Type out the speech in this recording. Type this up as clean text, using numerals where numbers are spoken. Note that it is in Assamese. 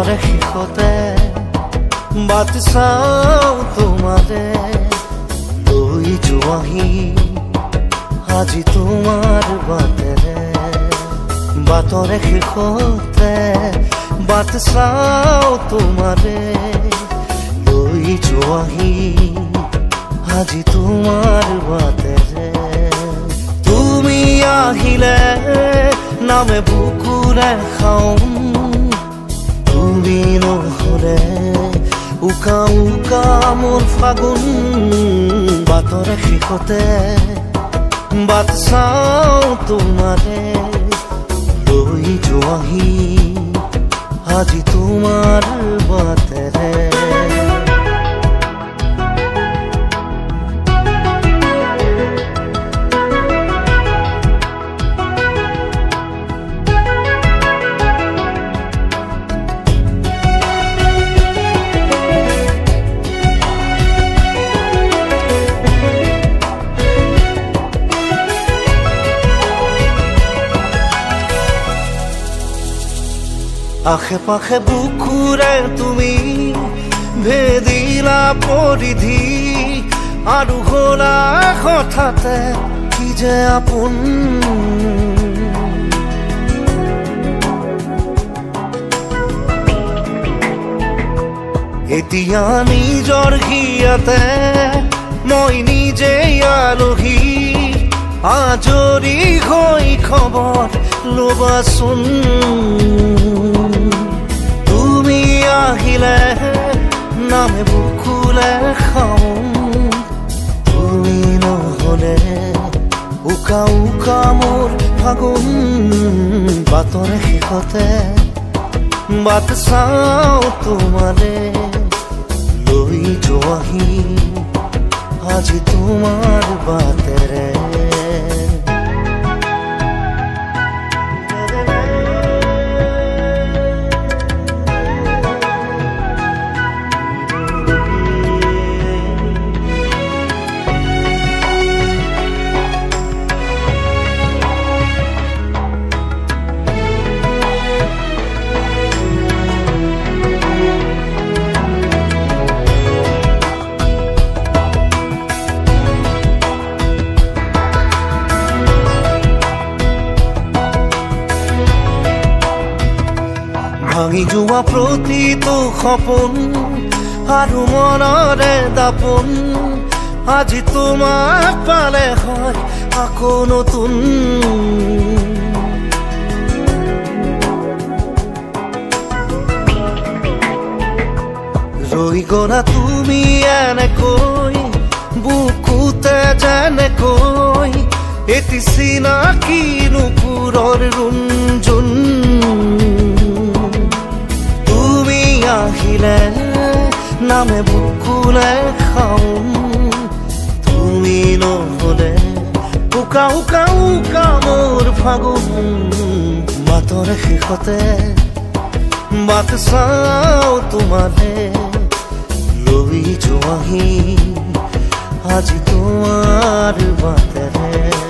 বাটৰে শেষতে বাট চাওঁ তোমাৰে লৈ যোৱাহি আজি তোমাৰ বাটেৰে বাটৰে শেষতে বাট চাওঁ তোমাৰে লৈ যোৱাহি আজি তোমাৰ বাটেৰে তুমি আহিলে নামে বুকুৰে খাওঁ তুমি নহ'লে উকা উকা মোৰ ফাগুন বাটৰে শেষতে বাট চাওঁ তোমাৰে লৈ যোৱাহি আজি তোমাৰ বাটেৰে আশে পাশে বুকুৰে তুমি ভেদিলা পৰিধি আৰু হ'লা হঠাতে কি যে আপোন এতিয়া নিজৰ হিয়াতে মই নিজে আলহী আজৰি হৈ খবৰ ল'বাচোন তুমি আহিলে নামে বুকুলে খাওঁ তুমি নহ'লে উকা উকা মোৰ ফাগুন বাটৰে শেষতে বাট চাওঁ তোমাৰে লৈ যোৱাহি আজি তোমাৰ বাটেৰে ভাঙি যোৱা প্ৰতিটো সপোন আৰু মনৰে দাপোন আজি তোমাক পালে হয় আকৌ নতুন ৰৈ গ'লা তুমি এনেকৈ বুকুতে যেনেকৈ এটি চিনাকি নুপুৰৰ ৰুণজুন আহিলে নামে বুকুলে খাওঁ তুমি নহ'লে উকা উকা উকা মোৰ ফাগুন বাটৰে শেষতে বাট চাওঁ তোমাৰে লৈ যোৱাহি আজি তোমাৰ বাটেৰে